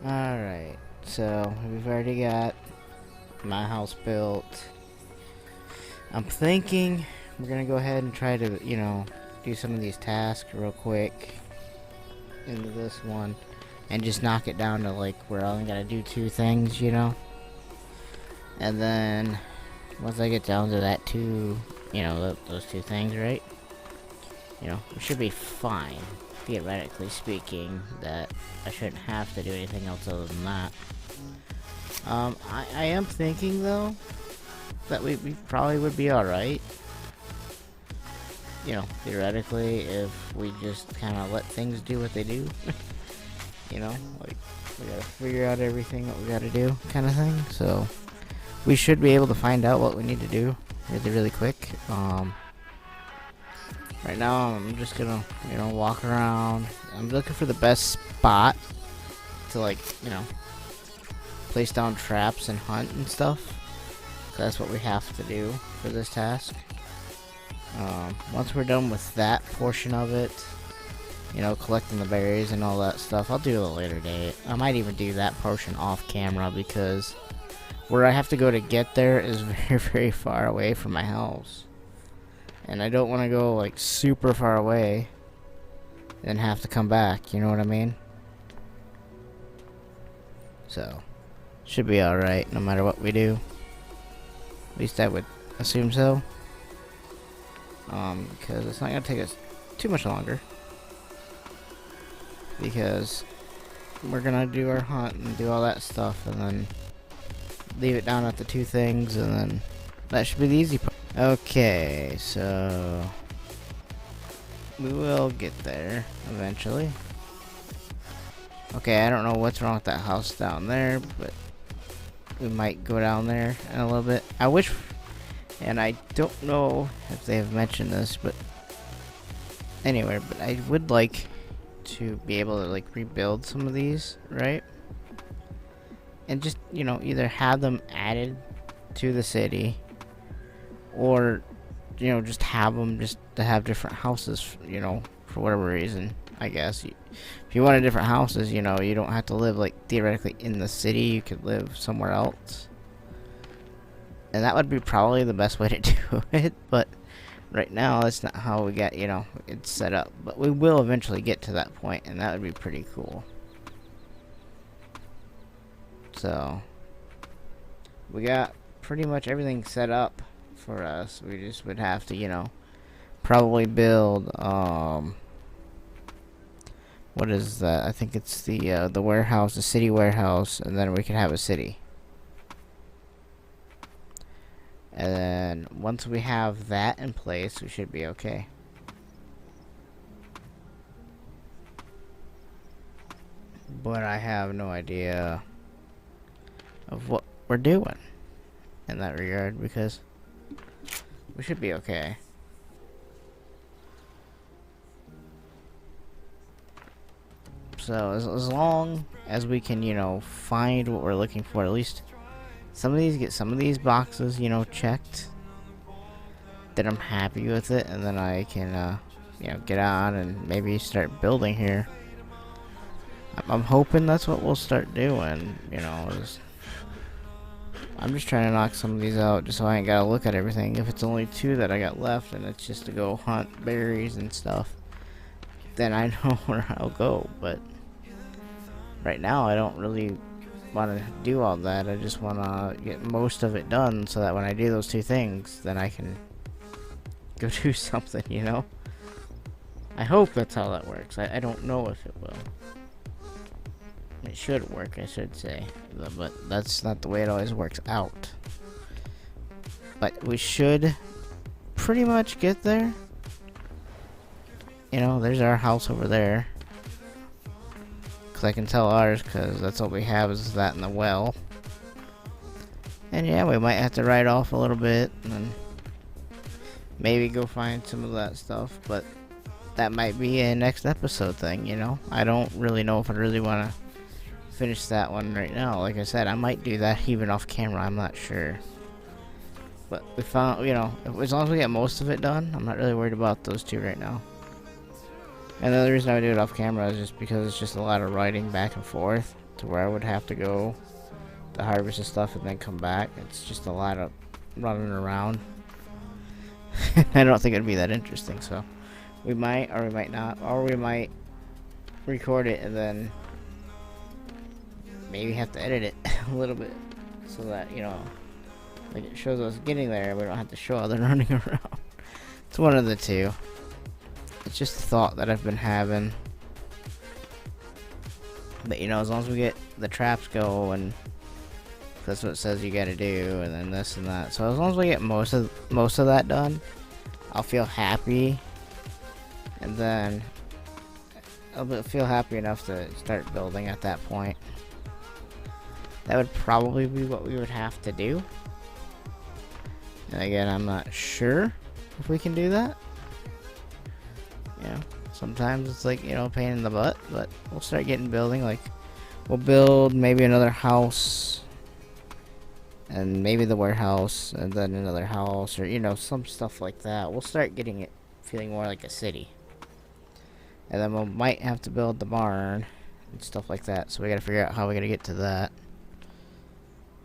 Alright, so we've already got my house built. I'm thinking we're gonna go ahead and try to, do some of these tasks real quick into this one and just knock it down to like where I only gotta do two things, and then once I get down to that two, those two things, right? We should be fine, theoretically speaking, that I shouldn't have to do anything else other than that. I am thinking, though, that we probably would be alright. Theoretically, if we just kind of let things do what they do. Like, we gotta figure out everything that we gotta do, kind of thing. So, we should be able to find out what we need to do really, really quick. Right now, I'm just gonna, walk around. I'm looking for the best spot to, like, place down traps and hunt and stuff. That's what we have to do for this task. Once we're done with that portion of it, collecting the berries and all that stuff, I'll do it a later date. I might even do that portion off camera because where I have to go to get there is very, very far away from my house. And I don't want to go, like, super far away and have to come back, you know what I mean? So, should be alright no matter what we do. At least I would assume so. Because it's not going to take us too much longer. Because we're going to do our hunt and do all that stuff and then leave it down at the two things and then that should be the easy part. Okay, so we will get there eventually. Okay, I don't know what's wrong with that house down there, but we might go down there in a little bit. I wish, and I don't know if they have mentioned this, but anyway, but I would like to be able to like rebuild some of these, right? And just, either have them added to the city or, just have them just to have different houses, for whatever reason, I guess. If you wanted different houses, you don't have to live, like, theoretically in the city. You could live somewhere else. And that would be probably the best way to do it, but right now, that's not how we got, it's set up. But we will eventually get to that point, and that would be pretty cool. So, we got pretty much everything set up for us. We just would have to, probably build, what is that? I think it's the warehouse, the city warehouse, and then we can have a city. And then once we have that in place, we should be okay. But I have no idea of what we're doing in that regard because we should be okay. So as long as we can, find what we're looking for, at least get some of these boxes, checked, then I'm happy with it, and then I can, get on and maybe start building here. I'm hoping that's what we'll start doing, I'm just trying to knock some of these out just so I ain't gotta look at everything. If it's only two that I got left and it's just to go hunt berries and stuff, then I know where I'll go. But right now I don't really want to do all that. I just want to get most of it done so that when I do those two things, then I can go do something, I hope that's how that works. I don't know if it will. It should work, I should say, but that's not the way it always works out. But we should pretty much get there. There's our house over there. Because I can tell ours, because that's all we have is that in the well. And yeah, we might have to ride off a little bit, and then maybe go find some of that stuff, but that might be a next episode thing, I don't really know if I really want to finish that one right now. Like I said, I might do that even off camera, I'm not sure. But we found, as long as we get most of it done, I'm not really worried about those two right now. And the other reason I would do it off camera is just because it's just a lot of writing back and forth. to where I would have to go to harvest and stuff and then come back. It's just a lot of running around. I don't think it'd be that interesting, so we might, or we might not, or we might record it and then maybe have to edit it a little bit so that, you know, like it shows us getting there and we don't have to show other running around. It's one of the two. It's just a thought that I've been having. But you know, as long as we get the traps going, that's what it says you gotta do, and then this and that. So as long as we get most of that done, I'll feel happy, and then I'll feel happy enough to start building at that point. That would probably be what we would have to do. And again, I'm not sure if we can do that. You know, sometimes it's like, you know, pain in the butt, but we'll start getting building. Like, we'll build maybe another house, and maybe the warehouse, and then another house, or, you know, some stuff like that. We'll start getting it feeling more like a city. And then we might have to build the barn and stuff like that. So we gotta figure out how we're gonna get to that.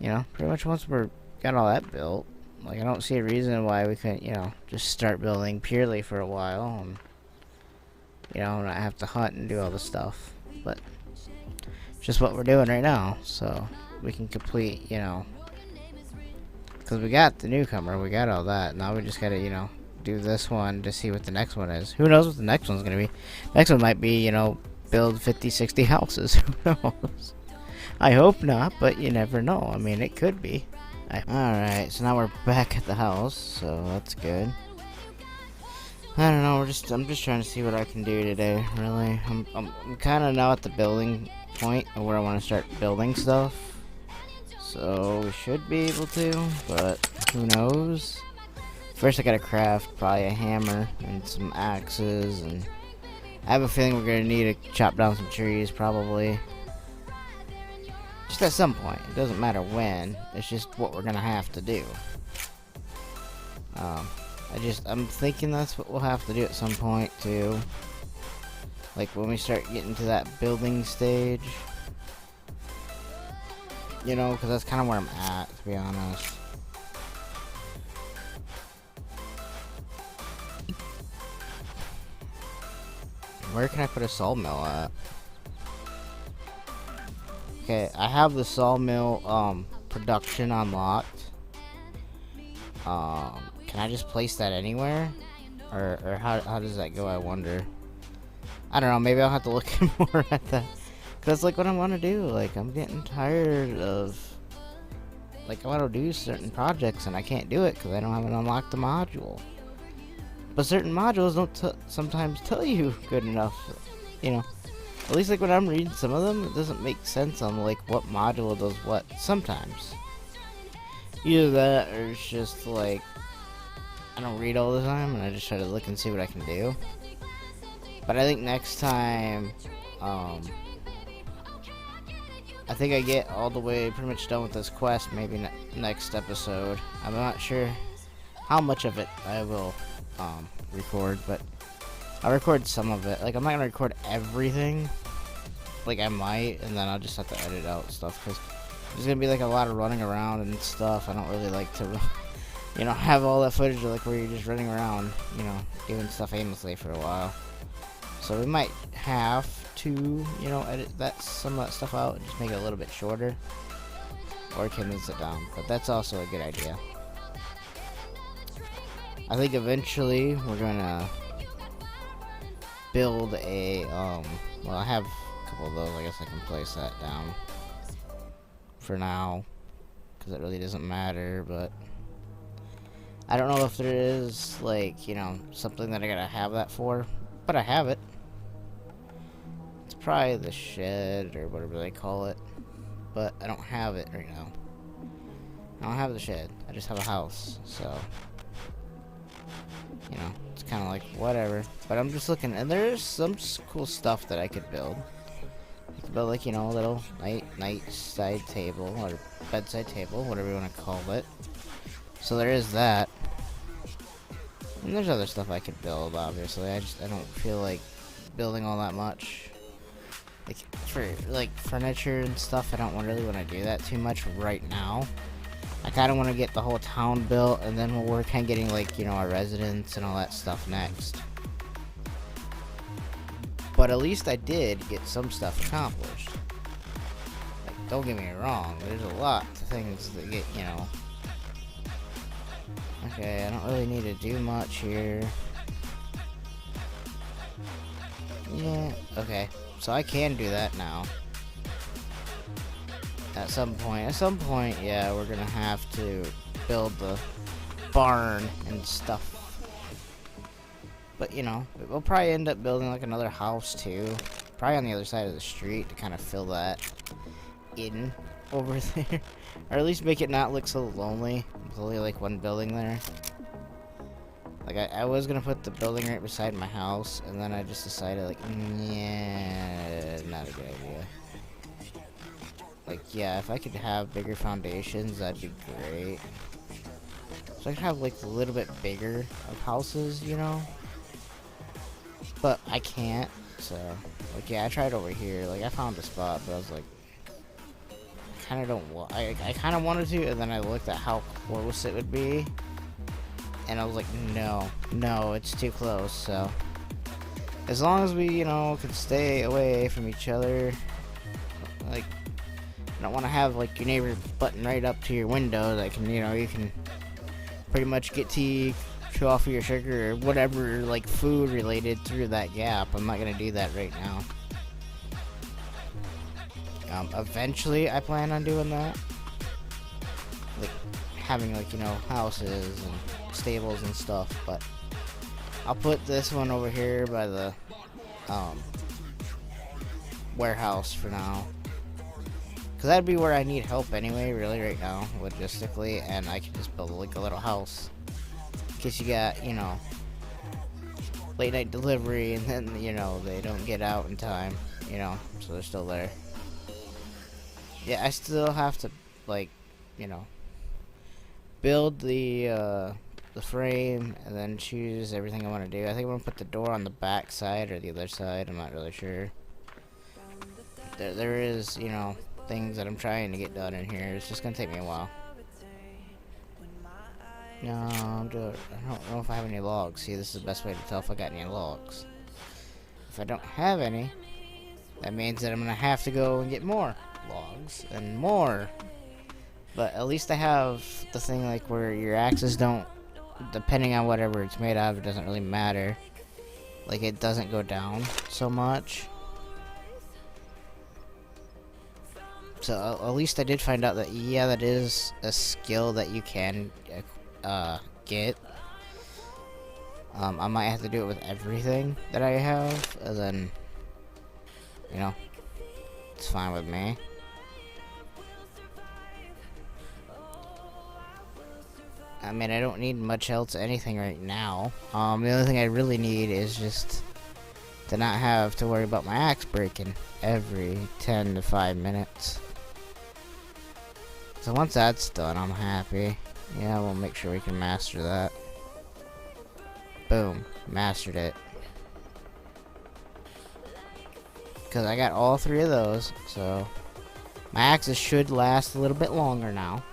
You know, pretty much once we're got all that built, like, I don't see a reason why we couldn't, you know, just start building purely for a while, and, you know, not have to hunt and do all the stuff. But it's just what we're doing right now, so we can complete, you know, because we got the newcomer, we got all that. Now we just gotta, you know, do this one to see what the next one is. Who knows what the next one's gonna be? Next one might be, you know, build 50, 60 houses. Who knows? I hope not, but you never know. I mean, it could be. Alright, so now we're back at the house, so that's good. I don't know, I'm just trying to see what I can do today, really. I'm kind of now at the building point of where I want to start building stuff. So we should be able to, but who knows? First I gotta craft probably a hammer and some axes, and I have a feeling we're gonna need to chop down some trees probably. Just at some point. It doesn't matter when, it's just what we're gonna have to do. I'm thinking that's what we'll have to do at some point too. Like when we start getting to that building stage. You know, because that's kind of where I'm at, to be honest. Where can I put a sawmill at? Okay, I have the sawmill production unlocked. Can I just place that anywhere? Or how does that go, I wonder? I don't know, maybe I'll have to look more at that. Cause like what I want to do, like I'm getting tired of, like I want to do certain projects and I can't do it because I don't have an unlocked module. But certain modules don't sometimes tell you good enough, you know. At least like when I'm reading some of them, it doesn't make sense on like what module does what sometimes. Either that or it's just like I don't read all the time and I just try to look and see what I can do. But I think next time, I think I get all the way pretty much done with this quest, maybe next episode. I'm not sure how much of it I will record, but I'll record some of it. Like, I'm not gonna record everything. Like, I might, and then I'll just have to edit out stuff, because there's gonna be, like, a lot of running around and stuff. I don't really like to, you know, have all that footage of, like, where you're just running around, you know, doing stuff aimlessly for a while. So we might have to, you know, edit some of that stuff out and just make it a little bit shorter, or condense it down. But that's also a good idea. I think eventually we're gonna build a well, I have a couple of those. I guess I can place that down for now because it really doesn't matter. But I don't know if there is, like, you know, something that I gotta have that for, but I have it. It's probably the shed or whatever they call it, but I don't have it right now. I don't have the shed. I just have a house, so, you know, it's kind of like whatever. But I'm just looking, and there's some cool stuff that I could build. I could build, like, you know, a little night side table or bedside table, whatever you want to call it. So there is that. And there's other stuff I could build, obviously. I don't feel like building all that much. Like, for, like, furniture and stuff, I don't really want to do that too much right now. I kind of want to get the whole town built, and then we'll work on getting, like, you know, our residents and all that stuff next. But at least I did get some stuff accomplished. Like, don't get me wrong, there's a lot of things that get, you know. Okay, I don't really need to do much here. Yeah, okay. So I can do that now. At some point, yeah, we're gonna have to build the barn and stuff. But, you know, we'll probably end up building, like, another house, too. Probably on the other side of the street to kind of fill that in over there. Or at least make it not look so lonely. There's only, like, one building there. Like, I was gonna put the building right beside my house, and then I just decided, like, yeah, not a good idea. Like, yeah, if I could have bigger foundations, that'd be great. So I could have, like, a little bit bigger of houses, you know? But I can't, so, like, yeah, I tried over here. Like, I found a spot, but I was like, I kind of don't want, I kind of wanted to, and then I looked at how close it would be, and I was like, no, it's too close. So as long as we, you know, can stay away from each other, like, I don't want to have, like, your neighbor butting right up to your window that can, you know, you can pretty much get tea, show off your sugar, or whatever, like, food related through that gap. I'm not gonna do that right now. Eventually I plan on doing that, like having, like, you know, houses and stables and stuff, but I'll put this one over here by the warehouse for now, because that'd be where I need help anyway, really, right now, logistically, and I can just build, like, a little house in case you got, you know, late night delivery, and then, you know, they don't get out in time, you know, so they're still there. Yeah, I still have to, like, you know, build the frame and then choose everything I want to do. I think I'm gonna put the door on the back side or the other side. I'm not really sure. There is, you know, things that I'm trying to get done in here. It's just gonna take me a while. No, I don't know if I have any logs. See, this is the best way to tell if I got any logs. If I don't have any, that means that I'm gonna have to go and get more logs and more. But at least I have the thing, like, where your axes don't, depending on whatever it's made out of, it doesn't really matter. Like, it doesn't go down so much. So at least I did find out that, yeah, that is a skill that you can get. I might have to do it with everything that I have, and then, you know, it's fine with me. I mean, I don't need much else, anything right now. The only thing I really need is just to not have to worry about my axe breaking every 10 to 5 minutes. So once that's done, I'm happy. Yeah, we'll make sure we can master that. Boom, mastered it. Because I got all 3 of those, so my axes should last a little bit longer now.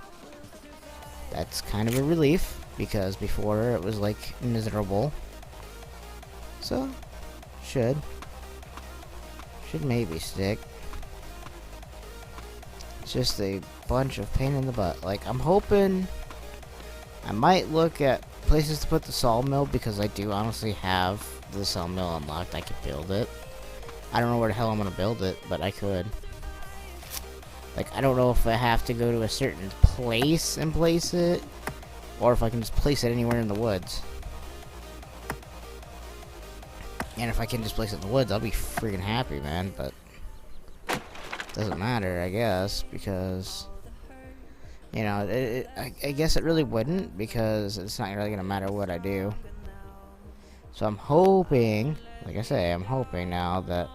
That's kind of a relief, because before it was, like, miserable. So, should maybe stick. It's just a bunch of pain in the butt. Like, I'm hoping I might look at places to put the sawmill, because I do honestly have the sawmill unlocked. I could build it. I don't know where the hell I'm gonna build it, but I could. Like, I don't know if I have to go to a certain place and place it, or if I can just place it anywhere in the woods. And if I can just place it in the woods, I'll be freaking happy, man, but doesn't matter, I guess, because, you know, I guess it really wouldn't, because it's not really gonna matter what I do. So I'm hoping, like I say, I'm hoping now that,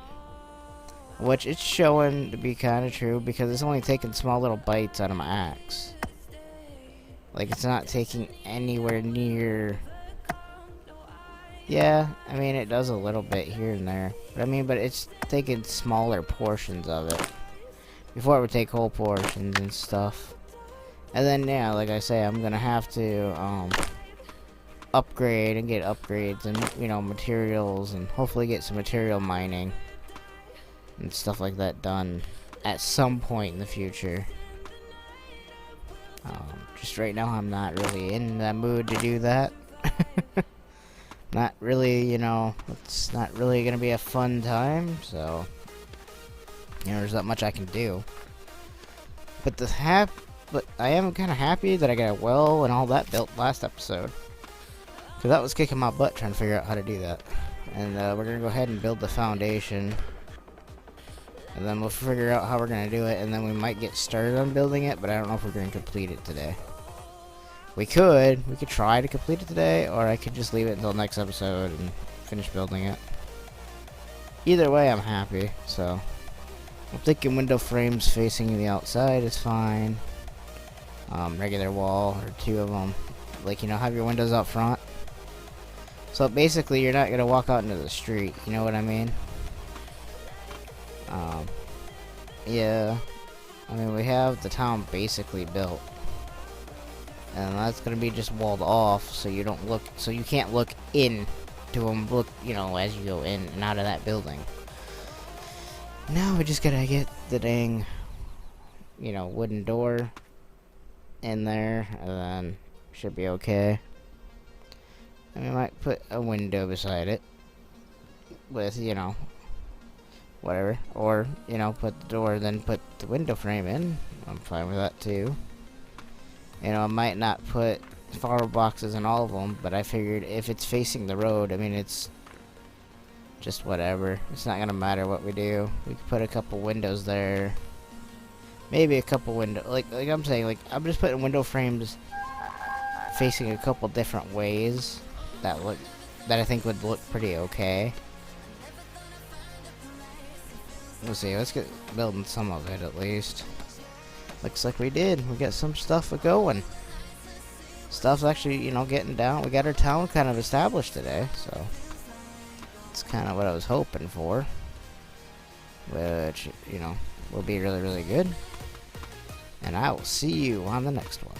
which it's showing to be kind of true, because it's only taking small little bites out of my axe. Like, it's not taking anywhere near Yeah, I mean, it does a little bit here and there. But I mean, but it's taking smaller portions of it. Before it would take whole portions and stuff. And then, yeah, like I say, I'm gonna have to, upgrade and get upgrades and, you know, materials and hopefully get some material mining and stuff like that done at some point in the future. Just right now, I'm not really in the mood to do that. Not really, you know, it's not really gonna be a fun time, so you know, there's not much I can do. But but I am kind of happy that I got a well and all that built last episode, because that was kicking my butt trying to figure out how to do that. And we're gonna go ahead and build the foundation, and then we'll figure out how we're gonna do it, and then we might get started on building it, but I don't know if we're gonna complete it today. We could try to complete it today, or I could just leave it until next episode and finish building it. Either way, I'm happy, so. I'm thinking window frames facing the outside is fine. Regular wall, or 2 of them. Like, you know, have your windows out front. So basically, you're not gonna walk out into the street, you know what I mean? Yeah. I mean, we have the town basically built. And that's gonna be just walled off, so you don't look, so you can't look in to them, look, you know, as you go in and out of that building. Now we just gotta get the dang, you know, wooden door in there, and then should be okay. And we might put a window beside it with, you know, whatever, or, you know, put the door, then put the window frame in. I'm fine with that too. You know, I might not put flower boxes in all of them, but I figured if it's facing the road, I mean, it's just whatever. It's not gonna matter what we do. We could put a couple windows there. Maybe a couple windows. Like I'm saying, like, I'm just putting window frames facing a couple different ways that I think would look pretty okay. Let's see. Let's get building some of it at least. Looks like we did. We got some stuff going. Stuff's actually, you know, getting down. We got our town kind of established today, so that's kind of what I was hoping for. Which, you know, will be really, really good. And I will see you on the next one.